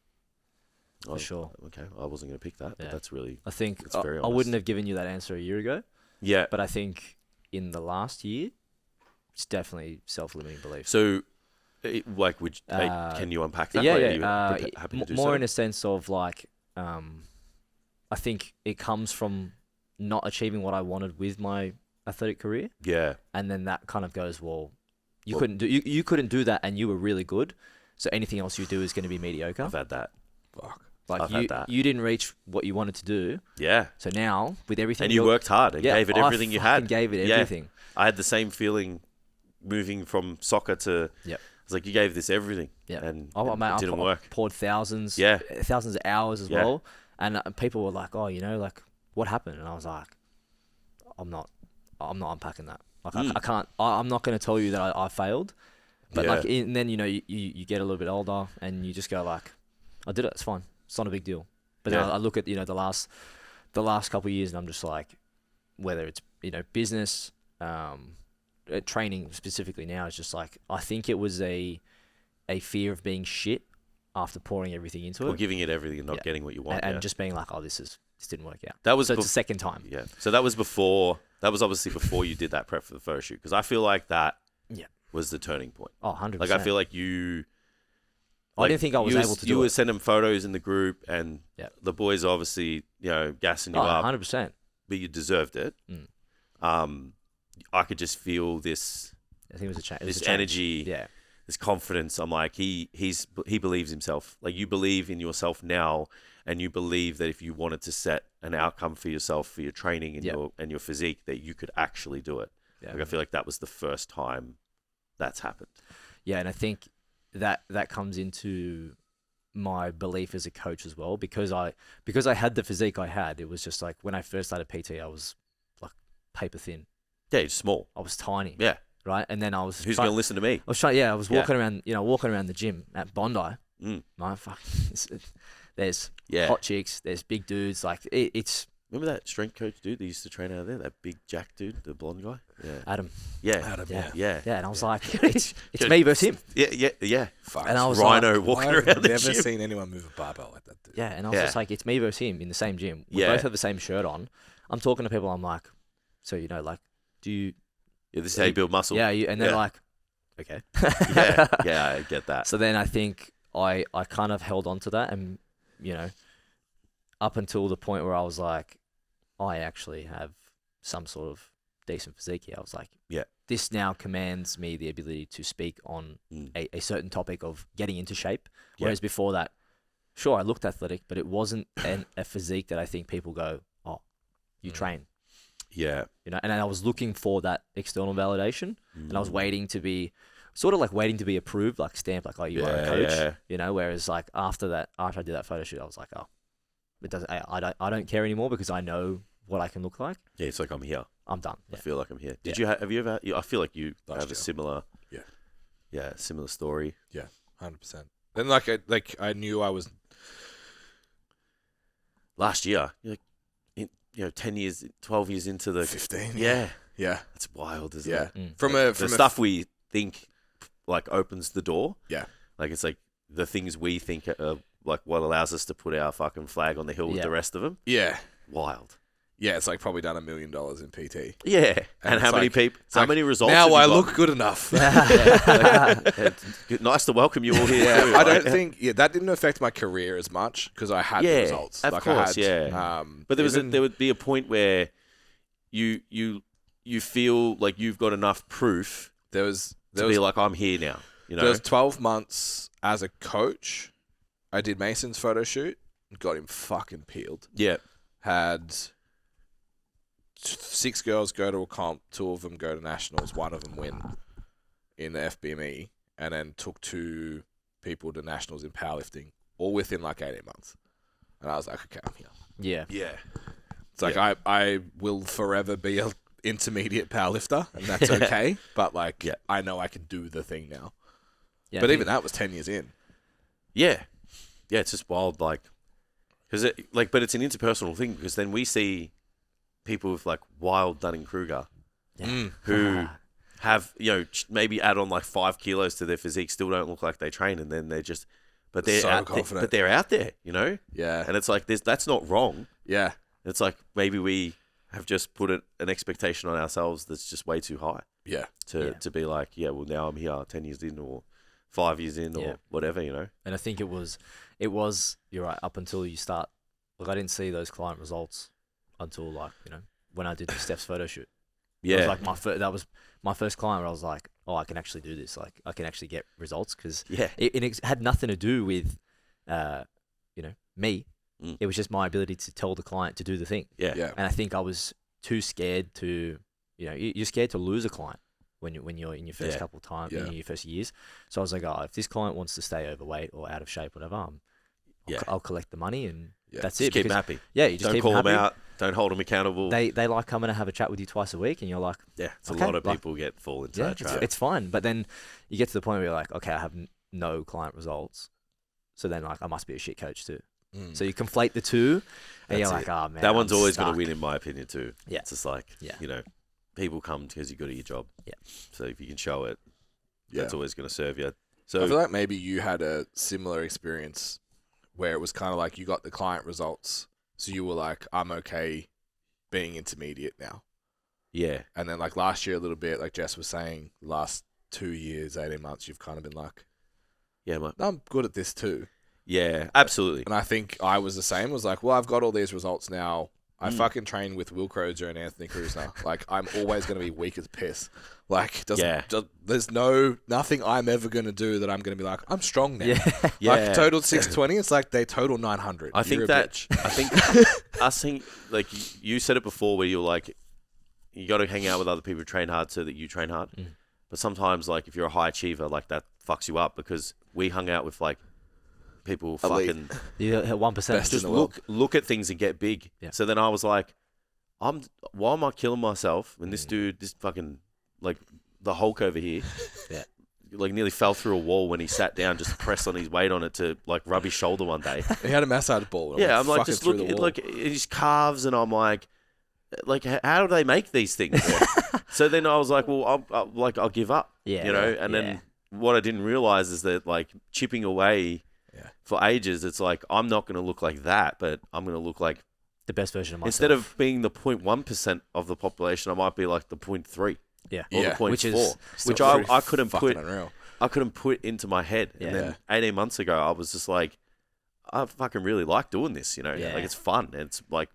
For sure. Okay, I wasn't going to pick that, but that's really. I think it's very I wouldn't have given you that answer a year ago. Yeah, but I think in the last year, it's definitely self-limiting belief. So, can you unpack that? Yeah, Like, yeah. are you happy to do more so? in a sense of like, I think it comes from not achieving what I wanted with my athletic career. Yeah, and then that kind of goes, you couldn't do that, and you were really good. So anything else you do is going to be mediocre. I've had that. Fuck. Like you didn't reach what you wanted to do. Yeah. So now with everything, and you worked hard and gave it everything you had. Gave it everything. I had the same feeling moving from soccer to. Yep. It's like you gave this everything. Yeah. And it didn't work. Poured thousands. Yeah. Thousands of hours as well. And people were like, "Oh, like what happened?" And I was like, "I'm not unpacking that. Like I can't. I'm not going to tell you that I failed." But and then you get a little bit older and you just go like, "I did it. It's fine. It's not a big deal." But then I look at the last couple of years and I'm just like, whether it's business, training specifically now, it's just like I think it was a fear of being shit after pouring everything into it, giving it everything and not getting what you want, and just being like, "Oh, this didn't work out." That was it's the second time. Yeah. So that was before. That was obviously before you did that prep for the photo shoot, because I feel like that was the turning point. Oh, 100%. Like I feel like you. I didn't think I was able to do it. You were sending photos in the group, and the boys obviously, gassing you up. 100%. But you deserved it. I could just feel this. I think it was a change. This energy, this confidence. I'm like, he believes himself. Like you believe in yourself now, and you believe that if you wanted to set an outcome for yourself for your training and your physique, that you could actually do it. Yeah. Like I feel like that was the first time that's happened. Yeah, and I think that comes into my belief as a coach as well, because I had the physique I had. It was just like when I first started PT, I was like paper thin. Yeah, you're small. I was tiny. Yeah. Right, and then I was. Who's going to listen to me? I was trying. Yeah, I was walking around. Walking around the gym at Bondi. Fuck. There's hot chicks. There's big dudes. Like it's. Remember that strength coach dude that used to train out of there? That big Jack dude, the blonde guy? Yeah. Adam. Yeah. Adam, yeah. And I was like, it's me versus him. Yeah. Fuck. And I was Rhino like, walking around the gym. I've never seen anyone move a barbell like that, dude. Yeah, and I was just like, it's me versus him in the same gym. We both have the same shirt on. I'm talking to people. I'm like, so like, do you? Yeah, this is how you build muscle. Yeah, and they're like, okay. yeah, I get that. So then I think I kind of held on to that, and up until the point where I was like, I actually have some sort of decent physique here. I was like, this now commands me the ability to speak on a certain topic of getting into shape. Whereas before that, sure, I looked athletic, but it wasn't a physique that I think people go, oh, you train. Yeah. And I was looking for that external validation, and I was waiting to be approved, like stamped, like, oh, you are a coach. Whereas like after I did that photo shoot, I was like, oh, it doesn't. I don't care anymore because I know what I can look like. Yeah, it's like I'm here. I'm done. I feel like I'm here. Have you ever? I feel like you have a similar. Similar story. Yeah, 100%. Then I knew I was. Last year, you're like, 10 years, 12 years into the 15. Yeah. That's wild, isn't it? From the stuff we think like opens the door. Yeah. Like it's like the things we think are like what allows us to put our fucking flag on the hill with the rest of them. Yeah. Wild. yeah, it's like probably done $1 million in PT. Yeah. And how it's many like- people? it's How like, many results? Now have you I got? look good enough. It's nice to welcome you all here. too. I don't think that didn't affect my career as much because I had the Yeah, results. of like course, I had, yeah. But there would be a point where you feel like you've got enough proof there was to be like, I'm here now. You know. There was 12 months as a coach. I did Mason's photo shoot. Got him fucking peeled. Yeah. Had 6 girls go to a comp. 2 of them go to nationals. 1 of them win in the FBME. And then took 2 people to nationals in powerlifting. All within like 18 months. And I was like, okay, I'm here. Yeah. Yeah. It's like I will forever be a intermediate powerlifter. And that's okay. But like, I know I can do the thing now. Yeah, But even that was 10 years in. Yeah. Yeah, it's just wild, like, because but it's an interpersonal thing, because then we see people with like wild Dunning-Kruger who have, maybe add on like 5 kilos to their physique, still don't look like they train, and then they're just, but they're So out confident. but they're out there, Yeah. and it's like that's not wrong. Yeah. It's like maybe we have just put an expectation on ourselves that's just way too high Yeah. to be like, well, now I'm here 10 years in or 5 years in or whatever, And I think it was, you're right, up until you start, like I didn't see those client results until like, when I did the Steph's photo shoot. Yeah. It was like that was my first client where I was like, oh, I can actually do this. Like I can actually get results, because it had nothing to do with, me. Mm. It was just my ability to tell the client to do the thing. Yeah. Yeah. And I think I was too scared to, you're scared to lose a client when you're in your first couple of times, in your first years. So I was like, oh, if this client wants to stay overweight or out of shape, whatever, I'll collect the money and that's Just it. keep them Because- happy. Yeah, you just Don't keep call them them happy. out. Don't hold them accountable. They like coming to have a chat with you twice a week, and you're like, It's okay, a lot of like- people fall into yeah, that trap. it's fine. But then you get to the point where you're like, okay, I have no client results, so then like I must be a shit coach too. So you conflate the two, and you're That's like, oh man, that one's I'm always going stuck. to win, in my opinion, too. Yeah. It's just like, people come because you're good at your job. Yeah. So if you can show it, Yeah. that's always going to serve you. I So feel like maybe you had a similar experience where it was kind of like you got the client results, so you were like, I'm okay being intermediate now. yeah, And then like last year a little bit, like Jess was saying, last 2 years, 18 months, you've kind of been like, I'm good at this too. yeah, absolutely. And I think I was the same. Was like, well, I've got all these results now. I fucking train with Will Crozier and Anthony Cruz now. Like, I'm always going to be weak as piss. Like, there's nothing I'm ever going to do that I'm going to be like, I'm strong now. Yeah. Like, totaled 620. It's like they total 900. I think You're a that bitch. I think us think like you said it before, where you're like, you got to hang out with other people who train hard so that you train hard. But sometimes, like, if you're a high achiever, like that fucks you up, because we hung out with like people Elite. fucking You hit 1%. Best just in the world. look at things and get big. Yeah. So then I was like, why am I killing myself when this dude, this fucking like the Hulk over here, like nearly fell through a wall when he sat down just to press on his weight on it to like rub his shoulder one day. He had a massage ball. And Yeah, I'm like, fucking just through look the at wall. his calves, and I'm like, how do they make these things? So then I was like, well, I'll give up. Yeah, And then what I didn't realize is that like chipping away for ages, it's like I'm not going to look like that, but I'm going to look like the best version of myself. instead of being the 0.1% of the population, I might be like the 0.3 or the 0.4, which is which Still I couldn't fucking put. unreal. I couldn't put into my head. Yeah. And then 18 months ago, I was just like, I fucking really like doing this, Yeah. like it's fun. It's like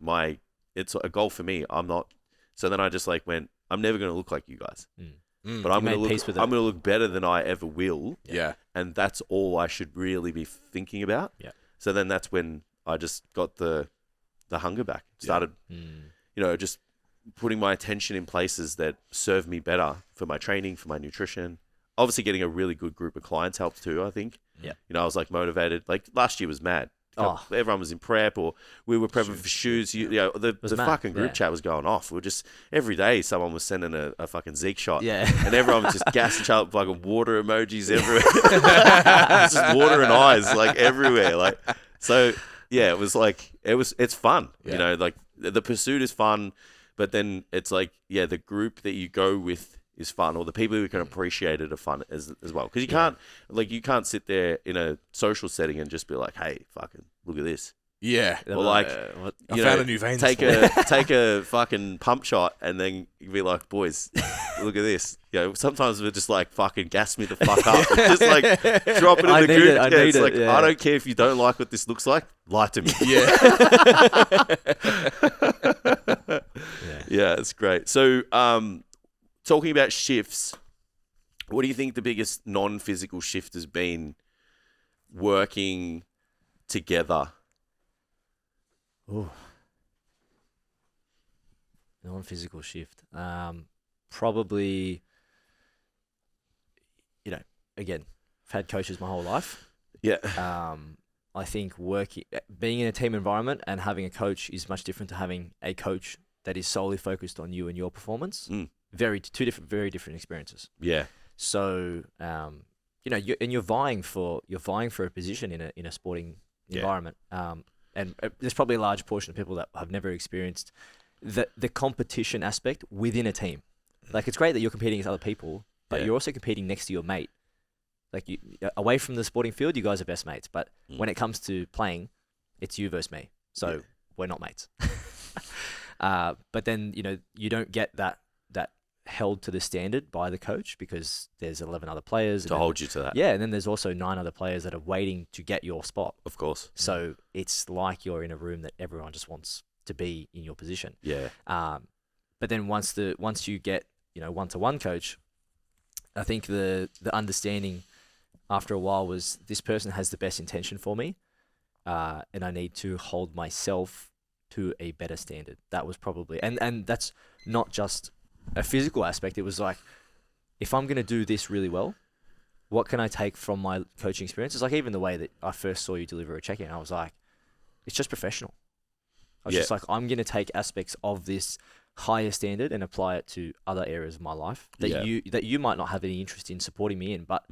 it's a goal for me. I'm not. So then I just like went, I'm never going to look like you guys, but I'm You going to made peace with it. I'm going to look better than I ever will. Yeah. And that's all I should really be thinking about. Yeah. So then that's when I just got the hunger back. Started, just putting my attention in places that serve me better for my training, for my nutrition. Obviously, getting a really good group of clients helps too, I think. Yeah. I was like motivated. Like last year was mad. Everyone was in prep, or we were prepping for shoes. The mad, fucking group yeah. chat was going off. We were just every day someone was sending a fucking Zeke shot. Yeah. And everyone was just gassing each other, fucking water emojis everywhere. It's just water and eyes like everywhere. Like, so yeah, it was like it's fun. Yeah. Like the pursuit is fun, but then it's like the group that you go with is fun, or the people who can appreciate it are fun as well. Because you can't sit there in a social setting and just be like, hey, fucking look at this. Yeah. They're Or like, what? I you found know, a new vein. take a fucking pump shot and then you be like, boys, look at this. You know, sometimes we're just like, fucking gas me the fuck up. Just like drop it in I the need goon. it, I need It's it, like, yeah. I don't care if you don't like what this looks like. Lie to me. Yeah. Yeah, it's great. So, talking about shifts, what do you think the biggest non-physical shift has been working together? Ooh. Non-physical shift. Probably, again, I've had coaches my whole life. Yeah. I think being in a team environment and having a coach is much different to having a coach that is solely focused on you and your performance. Very different experiences. Yeah. So, you're vying for a position in a sporting environment. And there's probably a large portion of people that have never experienced the competition aspect within a team. Like, it's great that you're competing against other people, but you're also competing next to your mate. Like, away from the sporting field, you guys are best mates. But when it comes to playing, it's you versus me. So we're not mates. But then, you don't get that held to the standard by the coach because there's 11 other players. To hold you to that. Yeah, and then there's also 9 other players that are waiting to get your spot. Of course. So it's like you're in a room that everyone just wants to be in your position. Yeah. But then once you get, one-to-one coach, I think the understanding after a while was this person has the best intention for me, and I need to hold myself to a better standard. That was probably, and that's not just a physical aspect. It was like, if I'm going to do this really well, what can I take from my coaching experience? It's like even the way that I first saw you deliver a check-in, I was like, it's just professional. I was just like, I'm going to take aspects of this higher standard and apply it to other areas of my life that you might not have any interest in supporting me in, but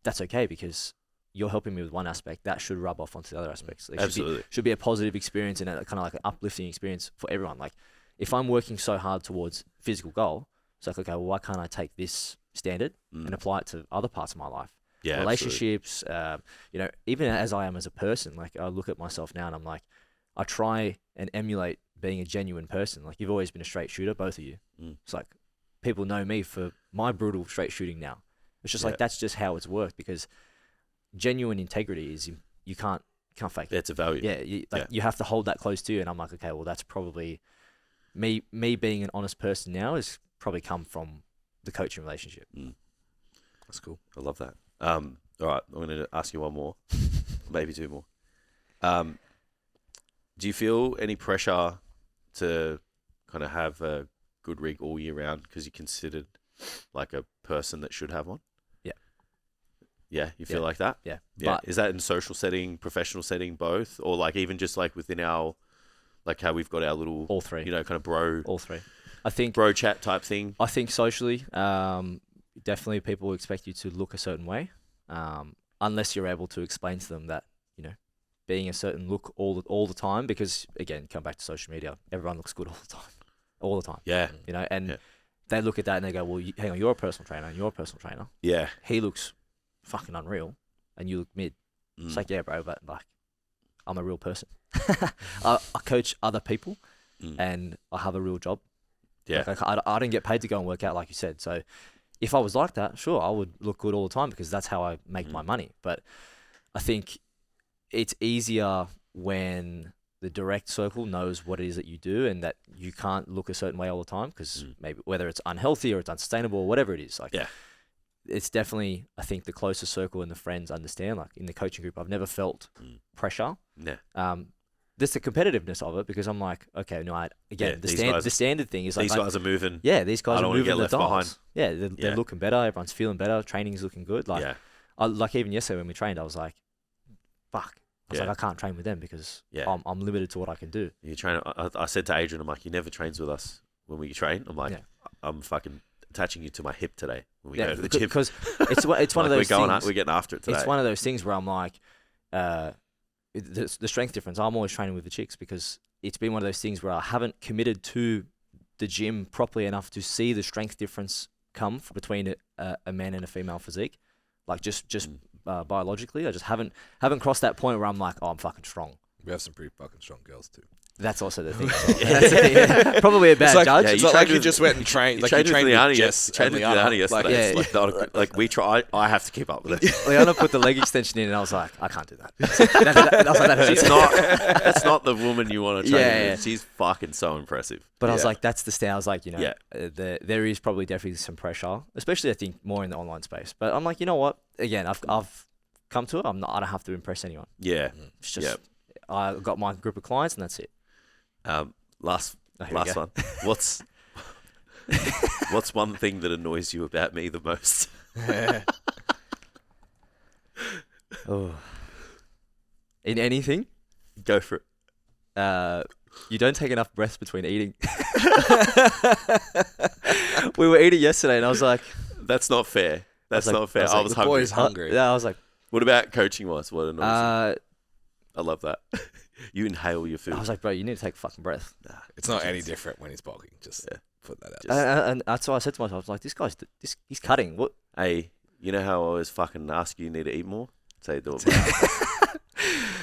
that's okay because you're helping me with one aspect that should rub off onto the other aspects. It Absolutely. should be a positive experience and a kind of like an uplifting experience for everyone. Like, if I'm working so hard towards physical goal, it's like, okay, well, why can't I take this standard and apply it to other parts of my life? Yeah. Relationships, even as I am as a person, like I look at myself now and I'm like, I try and emulate being a genuine person. Like, you've always been a straight shooter, both of you. It's like, people know me for my brutal straight shooting now. It's just like, that's just how it's worked because genuine integrity is you can't fake it. That's a value. Yeah, you have to hold that close to you. And I'm like, okay, well, that's probably me being an honest person now has probably come from the coaching relationship. That's cool. I love that. All right, I'm going to ask you one more, maybe 2 more. Do you feel any pressure to kind of have a good rig all year round because you're considered like a person that should have one? Yeah. Yeah, you feel like that? Yeah. Yeah. But Is that in social setting, professional setting, both? Or like even just like within our, like how we've got our little, all three. kind of bro I think bro chat type thing? I think socially, definitely people expect you to look a certain way, unless you're able to explain to them that, being a certain look all the time, because again, come back to social media, everyone looks good all the time. Yeah. And they look at that and they go, well, hang on, you're a personal trainer and you're a personal trainer. Yeah. He looks fucking unreal and you look mid. It's like, yeah, bro, but like, I'm a real person. I coach other people and I have a real job. Yeah. Like, I don't get paid to go and work out, like you said. So if I was like that, sure, I would look good all the time because that's how I make my money. But I think it's easier when the direct circle knows what it is that you do and that you can't look a certain way all the time because maybe whether it's unhealthy or it's unsustainable or whatever it is. Like, it's definitely, I think, the closer circle and the friends understand. Like, in the coaching group, I've never felt pressure. Yeah. There's the competitiveness of it because I'm like, okay, no, the standard thing is like, these guys are moving. Yeah, these guys are moving get the left dials. behind. Yeah, they're looking better. Everyone's feeling better. Training's looking good. Like, like even yesterday when we trained, I was like, fuck. I was like, I can't train with them because I'm limited to what I can do. You train. I said to Adrian, I'm like, he never trains with us when we train. I'm like, I'm fucking attaching you to my hip today when we go to the gym. Because it's one of those things. We're getting after it today. It's one of those things where I'm like, the strength difference. I'm always training with the chicks because it's been one of those things where I haven't committed to the gym properly enough to see the strength difference come between a man and a female physique. Like just biologically, I just haven't crossed that point where I'm like, oh, I'm fucking strong. We have some pretty fucking strong girls too. That's also the thing. Yeah. Probably a bad like, judge. Yeah, It's you not like trained you with- just went and trained. Like you trained trained with with Liana, Jess trained with and Liana Liana. yesterday. yeah, It's like, not like we try. I have to keep up with it. Liana put the leg extension in, and I was like, I can't do that. I was like, that hurts. She's not. That's not the woman you want to train Yeah, with. yeah. She's fucking so impressive. But I was Yeah. like, that's the style. I was like, Yeah. there is probably definitely some pressure, especially I think more in the online space. But I'm like, you know what? Again, I've come to it. I don't have to impress anyone. Yeah. It's just I got my group of clients, and that's it. Last Oh, here we last go. one. What's one thing that annoys you about me the most? Oh. In anything, Go for it. you don't take enough breaths between eating. We were eating yesterday, and I was like, That's not fair. That's like- not fair. I I was was the hungry. boy's hungry. yeah, I was like, What about coaching wise? What annoys you? uh, I love that. You inhale your food. I was like, bro, you need to take a fucking breath. It's not any different when he's bulking. Just put that out. And that's why I said to myself, I was like, this guy's he's cutting. What? Hey, you know how I always fucking ask you need to eat more? Say do it.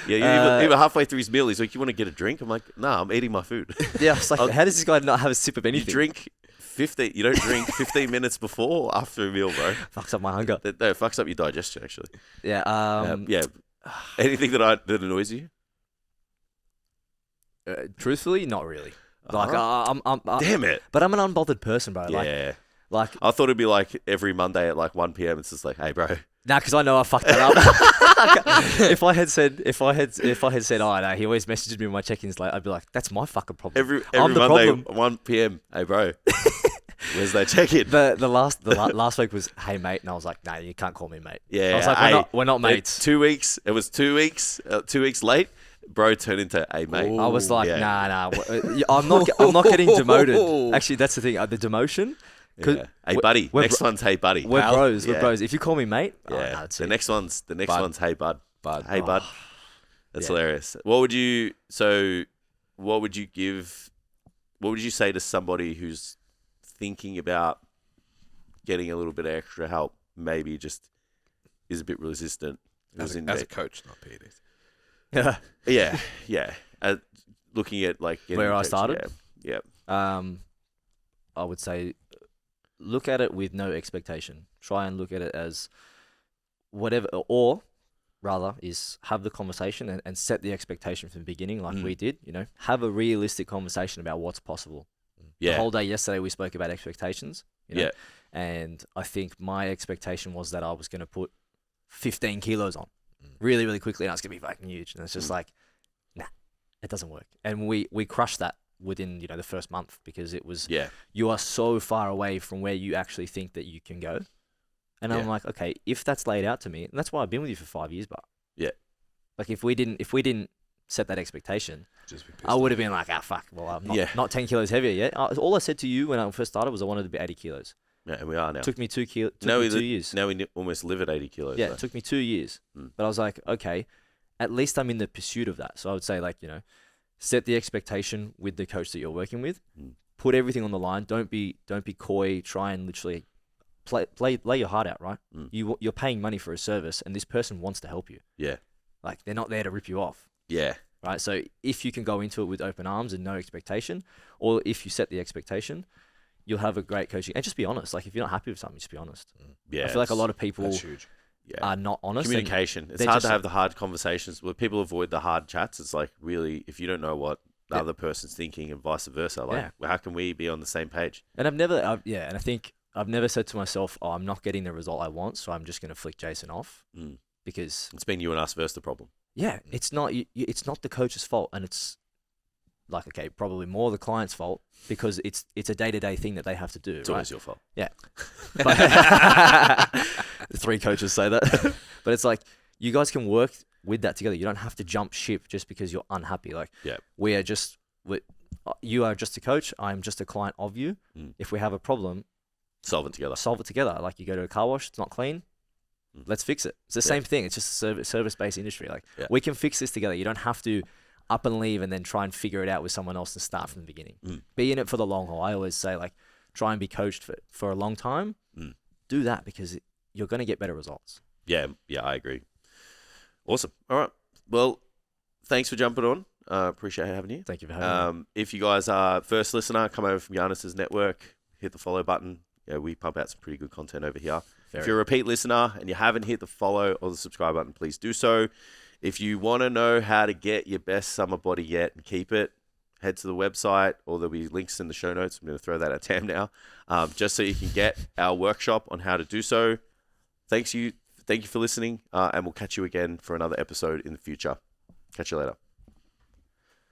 Yeah, even halfway through his meal, he's like, "You want to get a drink?" I'm like, "Nah, I'm eating my food." Yeah, I was like, how does this guy not have a sip of You anything? drink 15. You don't drink 15 minutes before or after a meal, bro. Fucks up my hunger. That fucks up your digestion, actually. Yeah. Yeah. Anything that annoys you? Truthfully, not really. Like, Uh-huh. I'm Damn it. but I'm an unbothered person, bro. Yeah. Like, I thought it'd be like every Monday at like 1 p.m. It's just like, hey, bro. nah, because I know I fucked that up. if I had said, oh no, he always messages me with my check-ins late, I'd be like, that's my fucking problem. Every I'm the Monday, problem. 1 p.m. Hey, bro. Where's that check-in? The last week was, hey mate, and I was like, nah, you can't call me mate. Yeah. I was like, hey, we're not mates. 2 weeks. It was 2 weeks. 2 weeks late. Bro turned into a mate. Ooh. I was like, Yeah. nah, I'm not getting demoted. Actually, that's the thing. The demotion. Yeah. Hey, buddy. we're Next one's hey, buddy. We're Pal? bros. Yeah. We're bros. If you call me mate, Yeah. oh, nah, that's the it. next one's Bud. hey, bud. Bud. Hey, bud. That's Yeah. hilarious. What would you say to somebody who's thinking about getting a little bit of extra help, maybe just is a bit resistant? As a coach, not PDs. Yeah. Yeah. Looking at like getting Where I coached, started? Yeah. I would say, look at it with no expectation. Try and look at it as whatever, or rather, is have the conversation and set the expectation from the beginning, like we did. Have a realistic conversation about what's possible. Yeah. The whole day yesterday, we spoke about expectations. Yeah. And I think my expectation was that I was going to put 15 kilos on really, really quickly, and it's going to be fucking huge. And it's just like, nah, it doesn't work. And we crushed that within, the first month, because it was, Yeah. you are so far away from where you actually think that you can go. And I'm Yeah. like, okay, if that's laid out to me, and that's why I've been with you for 5 years, but Yeah. like if we didn't set that expectation, Just be pissed I would have off. been like, fuck, well, I'm Yeah. not 10 kilos heavier yet. All I said to you when I first started was I wanted to be 80 kilos. Yeah, and we are now. Took me 2 years. Now we almost live at 80 kilos. Yeah, though. it took me 2 years. But I was like, okay, at least I'm in the pursuit of that. So I would say, like, set the expectation with the coach that you're working with. Put everything on the line. Don't be coy. Try and literally lay your heart out, right? You're paying money for a service, and this person wants to help you. Yeah. Like, they're not there to rip you off. Yeah. Right? So if you can go into it with open arms and no expectation, or if you set the expectation, you'll have a great coaching. And just be honest. Like, if you're not happy with something, just be honest. Yeah. I feel like a lot of people That's huge. are not honest. and Communication. It's they're hard just- to have the hard conversations. Where people avoid the hard chats. It's like, really, if you don't know what the other person's thinking and vice versa, like, how can we be on the same page? And and I think I've never said to myself, oh, I'm not getting the result I want, so I'm just going to flick Jason off. Because It's been you and us versus the problem. it's not the coach's fault, and it's like, okay, probably more the client's fault, because it's a day-to-day thing that they have to do. It's right? always your fault. Yeah. But 3 coaches say that. But it's like, you guys can work with that together. You don't have to jump ship just because you're unhappy. Like, Yeah. you are just a coach. I'm just a client of you. If we have a problem, Solve it together. solve it together. Like, you go to a car wash, it's not clean. Let's fix it. It's the same thing. It's just a service-based industry. Like, we can fix this together. You don't have to up and leave and then try and figure it out with someone else and start from the beginning. Be in it for the long haul. I always say, like, try and be coached for a long time. Do that, because you're going to get better results. Yeah, I agree. Awesome. All right. Well, thanks for jumping on. Appreciate having you. Thank you for having me. If you guys are first listener, come over from Yiannis's network, hit the follow button. Yeah, we pump out some pretty good content over here. If you're a repeat listener and you haven't hit the follow or the subscribe button, please do so. If you want to know how to get your best summer body yet and keep it, head to the website, or there'll be links in the show notes. I'm going to throw that at Tam now, just so you can get our workshop on how to do so. Thank you for listening, and we'll catch you again for another episode in the future. Catch you later.